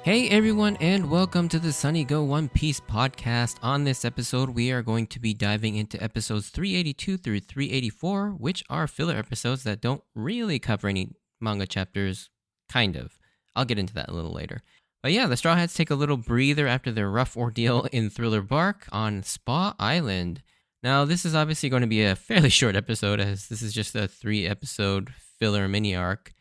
Hey everyone, and welcome to the Sunny Go One Piece podcast. On this episode, we are going to be diving into episodes 382 through 384, which are filler episodes that don't really cover any manga chapters. Kind of. I'll get into that a little later. But yeah, the Straw Hats take a little breather after their rough ordeal in Thriller Bark on Spa Island. Now, this is obviously going to be a fairly short episode, as this is just a 3-episode filler mini arc.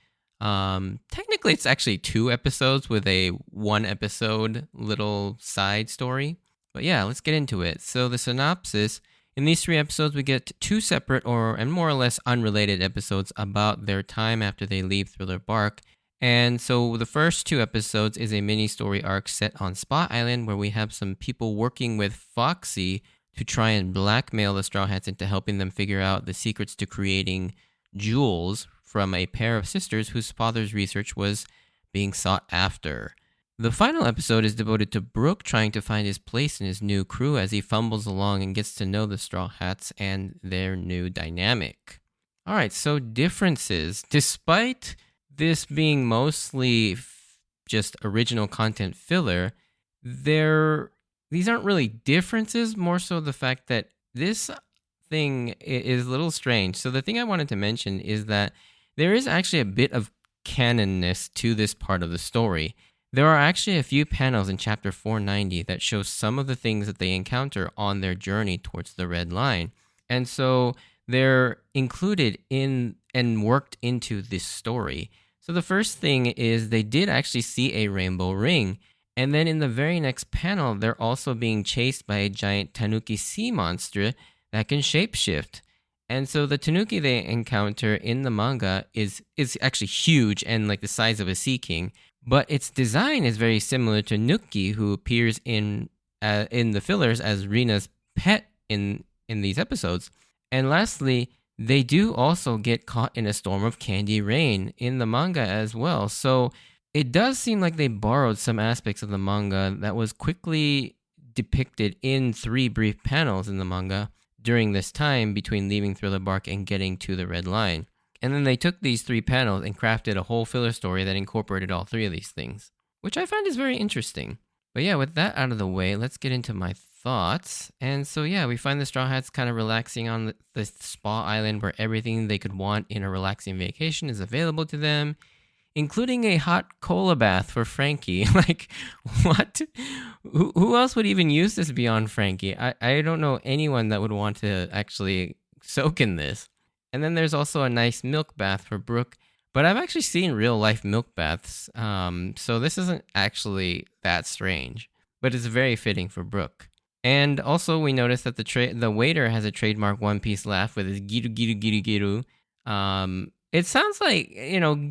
Technically it's actually 2 episodes with a 1-episode little side story. But yeah, let's get into it. So the synopsis, in these 3 episodes we get 2 separate and more or less unrelated episodes about their time after they leave Thriller Bark. And so the first 2 episodes is a mini story arc set on Spot Island where we have some people working with Foxy to try and blackmail the Straw Hats into helping them figure out the secrets to creating jewels from a pair of sisters whose father's research was being sought after. The final episode is devoted to Brook trying to find his place in his new crew as he fumbles along and gets to know the Straw Hats and their new dynamic. Alright, so differences. Despite this being mostly just original content filler, these aren't really differences, more so the fact that this thing is a little strange. So the thing I wanted to mention is that there is actually a bit of canonness to this part of the story. There are actually a few panels in chapter 490 that show some of the things that they encounter on their journey towards the Red Line. And so they're included in and worked into this story. So the first thing is they did actually see a rainbow ring. And then in the very next panel, they're also being chased by a giant tanuki sea monster that can shapeshift. And so the tanuki they encounter in the manga is actually huge and like the size of a sea king, but its design is very similar to Nuki, who appears in the fillers as Rina's pet in these episodes. And lastly, they do also get caught in a storm of candy rain in the manga as well. So it does seem like they borrowed some aspects of the manga that was quickly depicted in 3 brief panels in the manga during this time between leaving Thriller Bark and getting to the Red Line. And then they took these 3 panels and crafted a whole filler story that incorporated all 3 of these things, which I find is very interesting. But yeah, with that out of the way, let's get into my thoughts. And so yeah, we find the Straw Hats kind of relaxing on the Spa Island where everything they could want in a relaxing vacation is available to them, including a hot cola bath for Frankie. Like, what? Who else would even use this beyond Frankie? I don't know anyone that would want to actually soak in this. And then there's also a nice milk bath for Brooke. But I've actually seen real life milk baths, so this isn't actually that strange. But it's very fitting for Brooke. And also we notice that the waiter has a trademark One Piece laugh with his giru giru giru giru. It sounds like,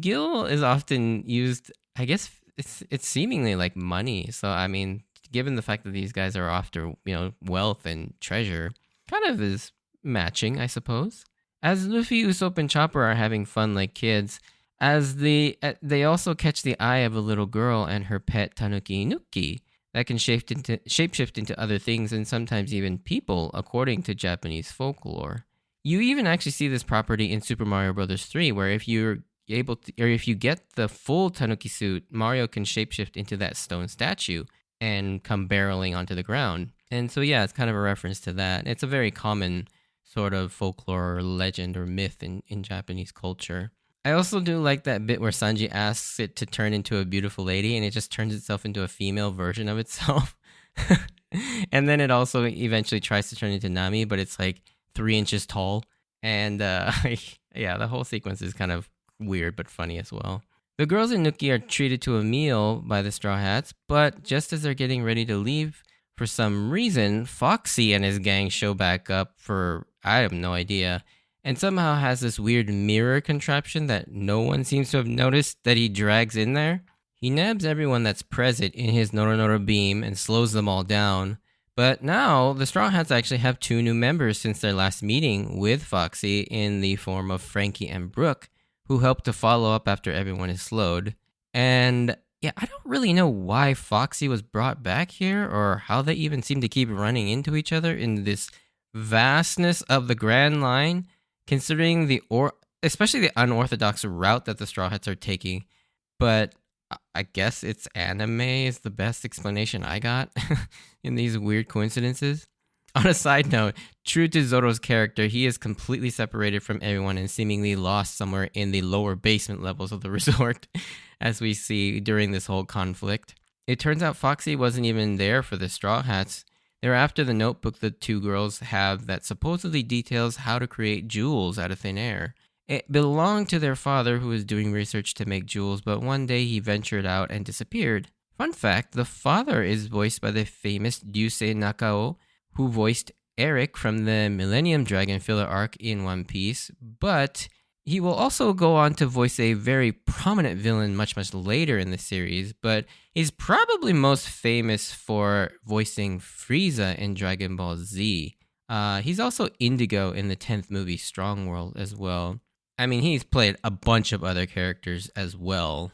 gil is often used, I guess it's seemingly like money. So, I mean, given the fact that these guys are after, wealth and treasure, kind of is matching, I suppose. As Luffy, Usopp, and Chopper are having fun like kids, as they also catch the eye of a little girl and her pet Tanuki Nuki that can shapeshift into other things and sometimes even people, according to Japanese folklore. You even actually see this property in Super Mario Bros. 3, where if you're able to, or if you get the full Tanuki suit, Mario can shapeshift into that stone statue and come barreling onto the ground. And so yeah, it's kind of a reference to that. It's a very common sort of folklore or legend or myth in Japanese culture. I also do like that bit where Sanji asks it to turn into a beautiful lady and it just turns itself into a female version of itself. And then it also eventually tries to turn into Nami, but it's like 3 inches tall. And yeah, the whole sequence is kind of weird but funny as well. The girls in Nuki are treated to a meal by the Straw Hats, but just as they're getting ready to leave, for some reason, Foxy and his gang show back up for, I have no idea, and somehow has this weird mirror contraption that no one seems to have noticed that he drags in there. He nabs everyone that's present in his Noronoro beam and slows them all down. But now, the Straw Hats actually have 2 new members since their last meeting with Foxy in the form of Frankie and Brooke, who help to follow up after everyone is slowed. And yeah, I don't really know why Foxy was brought back here or how they even seem to keep running into each other in this vastness of the Grand Line, considering especially the unorthodox route that the Straw Hats are taking. But I guess it's anime is the best explanation I got in these weird coincidences. On a side note, true to Zoro's character, he is completely separated from everyone and seemingly lost somewhere in the lower basement levels of the resort, as we see during this whole conflict. It turns out Foxy wasn't even there for the Straw Hats. They're after the notebook the two girls have that supposedly details how to create jewels out of thin air. It belonged to their father, who was doing research to make jewels, but one day he ventured out and disappeared. Fun fact, the father is voiced by the famous Ryusei Nakao, who voiced Eric from the Millennium Dragon filler arc in One Piece, but he will also go on to voice a very prominent villain much later in the series, but he's probably most famous for voicing Frieza in Dragon Ball Z. He's also Indigo in the 10th movie Strong World as well. I mean, he's played a bunch of other characters as well.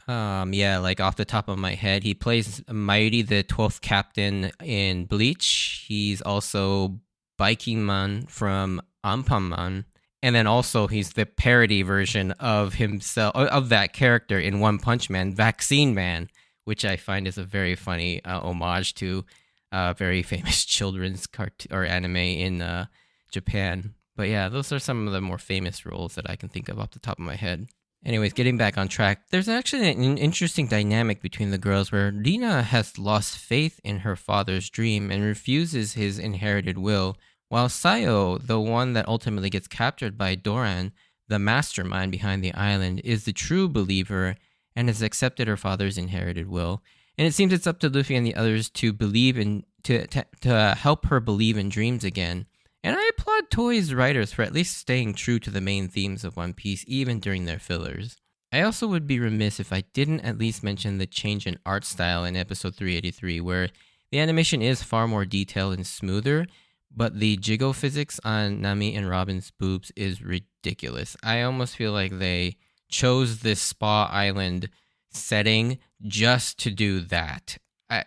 Yeah, like off the top of my head, he plays Mayuri, the 12th captain in Bleach. He's also Biking Man from Anpanman. And then also he's the parody version of himself, of that character in One Punch Man, Vaccine Man, which I find is a very funny homage to a very famous children's cartoon or anime in Japan. But yeah, those are some of the more famous roles that I can think of off the top of my head. Anyways, getting back on track, there's actually an interesting dynamic between the girls where Rina has lost faith in her father's dream and refuses his inherited will, while Sayo, the one that ultimately gets captured by Doran, the mastermind behind the island, is the true believer and has accepted her father's inherited will. And it seems it's up to Luffy and the others to believe in to help her believe in dreams again. And I applaud Toei's writers for at least staying true to the main themes of One Piece, even during their fillers. I also would be remiss if I didn't at least mention the change in art style in episode 383, where the animation is far more detailed and smoother, but the jiggle physics on Nami and Robin's boobs is ridiculous. I almost feel like they chose this spa island setting just to do that. I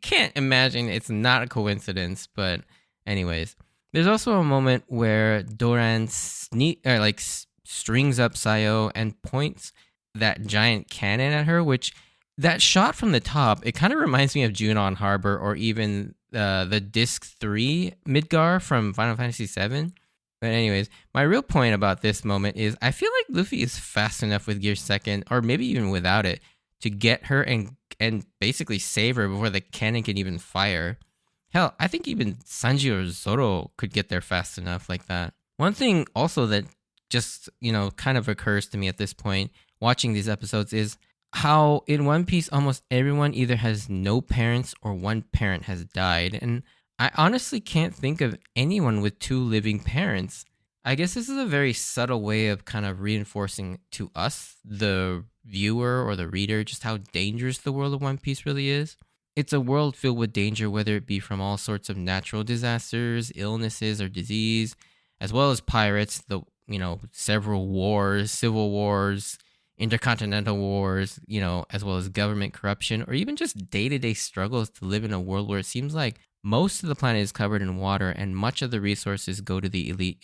can't imagine it's not a coincidence, but anyways. There's also a moment where Doran strings up Sayo and points that giant cannon at her, which that shot from the top, it kind of reminds me of Junon Harbor or even the Disc 3 Midgar from Final Fantasy VII. But anyways, my real point about this moment is I feel like Luffy is fast enough with Gear Second, or maybe even without it, to get her and basically save her before the cannon can even fire. Hell, I think even Sanji or Zoro could get there fast enough like that. One thing also that just, kind of occurs to me at this point, watching these episodes, is how in One Piece almost everyone either has no parents or one parent has died. And I honestly can't think of anyone with two living parents. I guess this is a very subtle way of kind of reinforcing to us, the viewer or the reader, just how dangerous the world of One Piece really is. It's a world filled with danger, whether it be from all sorts of natural disasters, illnesses, or disease, as well as pirates, several wars, civil wars, intercontinental wars, as well as government corruption, or even just day-to-day struggles to live in a world where it seems like most of the planet is covered in water and much of the resources go to the elite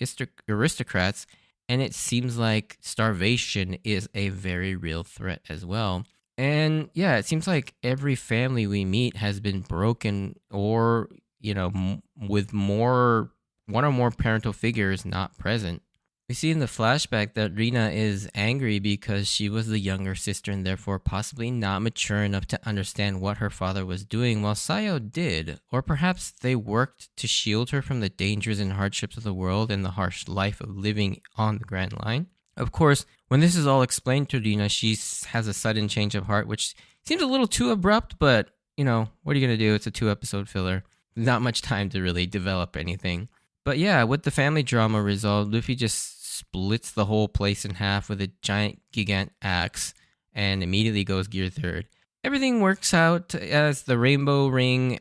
aristocrats, and it seems like starvation is a very real threat as well. And yeah, it seems like every family we meet has been broken or, with one or more parental figures not present. We see in the flashback that Rina is angry because she was the younger sister and therefore possibly not mature enough to understand what her father was doing, while Sayo did. Or perhaps they worked to shield her from the dangers and hardships of the world and the harsh life of living on the Grand Line. Of course, when this is all explained to Rina, she has a sudden change of heart, which seems a little too abrupt, but, what are you going to do? It's a 2-episode filler. Not much time to really develop anything. But yeah, with the family drama resolved, Luffy just splits the whole place in half with a giant gigant axe and immediately goes Gear Third. Everything works out as the rainbow ring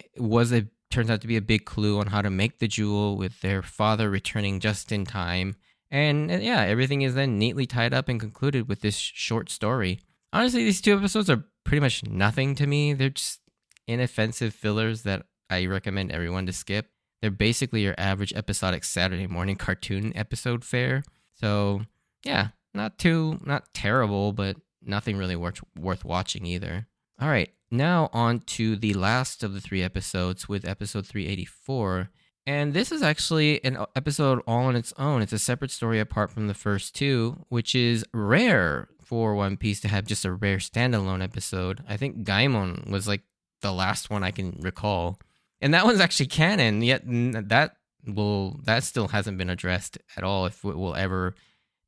turns out to be a big clue on how to make the jewel, with their father returning just in time. And yeah, everything is then neatly tied up and concluded with this short story. Honestly, these 2 episodes are pretty much nothing to me. They're just inoffensive fillers that I recommend everyone to skip. They're basically your average episodic Saturday morning cartoon episode fare. So yeah, not terrible, but nothing really worth watching either. All right, now on to the last of the 3 episodes with episode 384. And this is actually an episode all on its own. It's a separate story apart from the first 2, which is rare for One Piece to have just a rare standalone episode. I think Gaimon was like the last one I can recall. And that one's actually canon, yet that still hasn't been addressed at all, if it will ever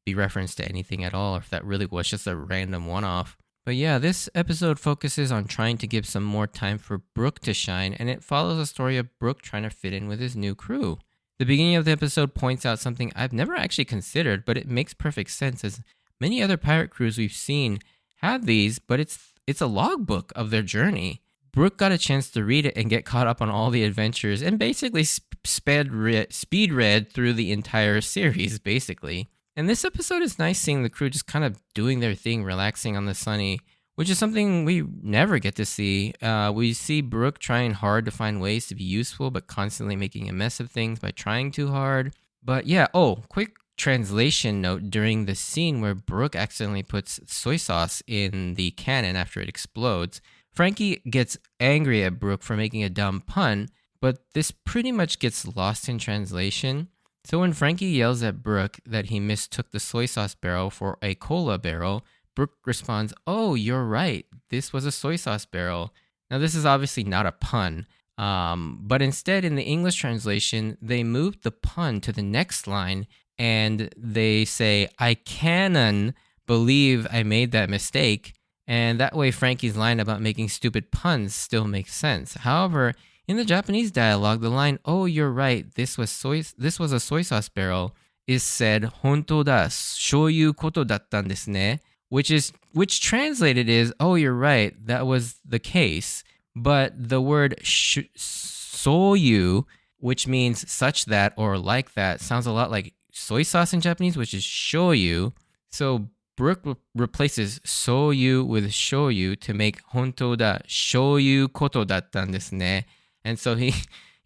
be referenced to anything at all, or if that really was just a random one-off. But yeah, this episode focuses on trying to give some more time for Brook to shine, and it follows a story of Brook trying to fit in with his new crew. The beginning of the episode points out something I've never actually considered, but it makes perfect sense, as many other pirate crews we've seen have these, but it's a logbook of their journey. Brook got a chance to read it and get caught up on all the adventures, and basically speed read through the entire series, basically. And this episode is nice seeing the crew just kind of doing their thing, relaxing on the Sunny, which is something we never get to see. We see Brook trying hard to find ways to be useful, but constantly making a mess of things by trying too hard. But yeah, quick translation note during the scene where Brook accidentally puts soy sauce in the cannon after it explodes. Frankie gets angry at Brook for making a dumb pun, but this pretty much gets lost in translation. So when Frankie yells at Brook that he mistook the soy sauce barrel for a cola barrel, Brook responds, "Oh, you're right. This was a soy sauce barrel." Now, this is obviously not a pun, but instead in the English translation, they moved the pun to the next line and they say, "I canon believe I made that mistake." And that way Frankie's line about making stupid puns still makes sense. However, in the Japanese dialogue, the line, "Oh, you're right, this was a soy sauce barrel," is said, "Hontou da, shoyu koto dattan desu ne," which translated is, "Oh, you're right, that was the case." But the word soyu, which means such that or like that, sounds a lot like soy sauce in Japanese, which is shoyu. So Brook replaces soyu with shoyu to make hontou da, shoyu koto dattan desu ne. And so he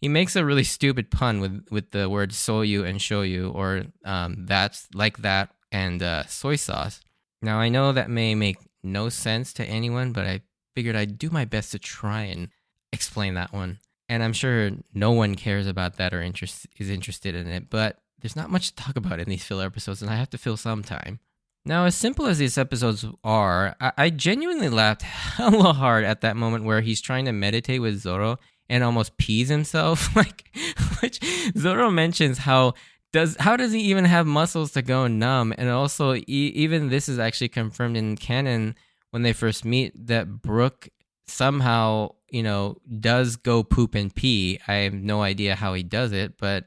makes a really stupid pun with the word soyu and shoyu, or that's like that and soy sauce. Now, I know that may make no sense to anyone, but I figured I'd do my best to try and explain that one. And I'm sure no one cares about that or is interested in it, but there's not much to talk about in these filler episodes, and I have to fill some time. Now, as simple as these episodes are, I genuinely laughed hella hard at that moment where he's trying to meditate with Zoro and almost pees himself. Which Zoro mentions how does he even have muscles to go numb? And also, even this is actually confirmed in canon when they first meet, that Brook somehow, does go poop and pee. I have no idea how he does it, but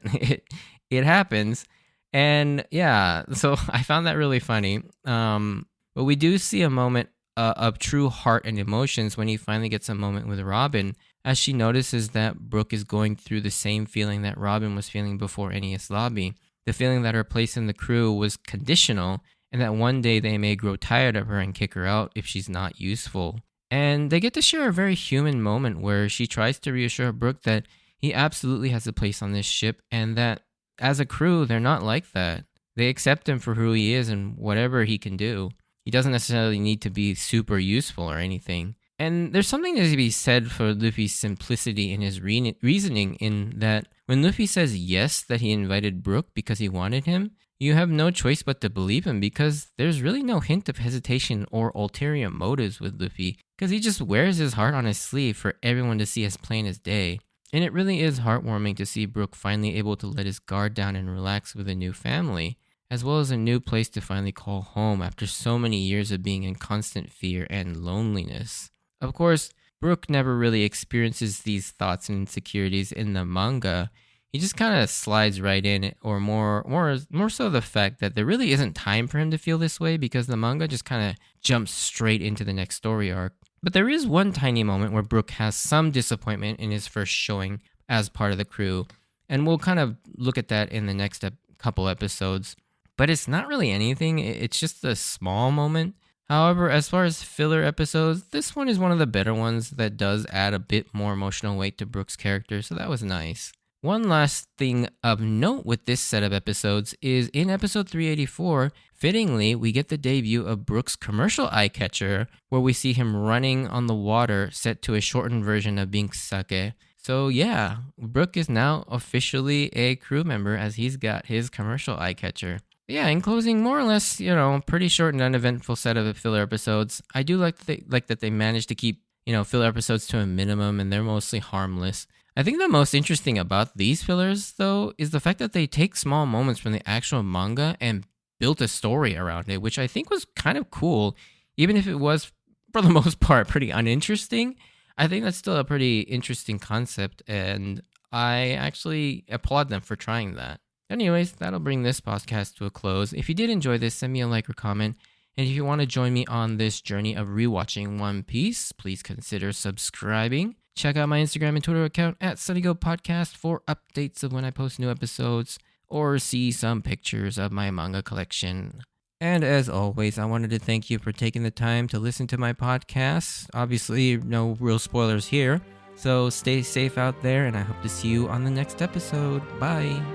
it happens. And yeah, so I found that really funny. But we do see a moment of true heart and emotions when he finally gets a moment with Robin, as she notices that Brook is going through the same feeling that Robin was feeling before Enies Lobby. The feeling that her place in the crew was conditional, and that one day they may grow tired of her and kick her out if she's not useful. And they get to share a very human moment where she tries to reassure Brook that he absolutely has a place on this ship, and that as a crew, they're not like that. They accept him for who he is and whatever he can do. He doesn't necessarily need to be super useful or anything. And there's something to be said for Luffy's simplicity in his reasoning, in that when Luffy says yes that he invited Brook because he wanted him, you have no choice but to believe him, because there's really no hint of hesitation or ulterior motives with Luffy, because he just wears his heart on his sleeve for everyone to see as plain as day. And it really is heartwarming to see Brook finally able to let his guard down and relax with a new family, as well as a new place to finally call home after so many years of being in constant fear and loneliness. Of course, Brook never really experiences these thoughts and insecurities in the manga. He just kind of slides right in, or more so the fact that there really isn't time for him to feel this way, because the manga just kind of jumps straight into the next story arc. But there is one tiny moment where Brook has some disappointment in his first showing as part of the crew, and we'll kind of look at that in the next couple episodes. But it's not really anything, it's just a small moment. However, as far as filler episodes, this one is one of the better ones that does add a bit more emotional weight to Brook's character, so that was nice. One last thing of note with this set of episodes is in episode 384, fittingly, we get the debut of Brooke's commercial eye catcher, where we see him running on the water set to a shortened version of being Sake. So yeah, Brooke is now officially a crew member as he's got his commercial eye catcher. Yeah, in closing, more or less, pretty short and uneventful set of filler episodes. I do like that they managed to keep, filler episodes to a minimum, and they're mostly harmless. I think the most interesting about these fillers, though, is the fact that they take small moments from the actual manga and built a story around it, which I think was kind of cool, even if it was, for the most part, pretty uninteresting. I think that's still a pretty interesting concept, and I actually applaud them for trying that. Anyways, that'll bring this podcast to a close. If you did enjoy this, send me a like or comment. And if you want to join me on this journey of rewatching One Piece, please consider subscribing. Check out my Instagram and Twitter account at SunnyGoPodcast for updates of when I post new episodes or see some pictures of my manga collection. And as always, I wanted to thank you for taking the time to listen to my podcast. Obviously, no real spoilers here. So stay safe out there, and I hope to see you on the next episode. Bye.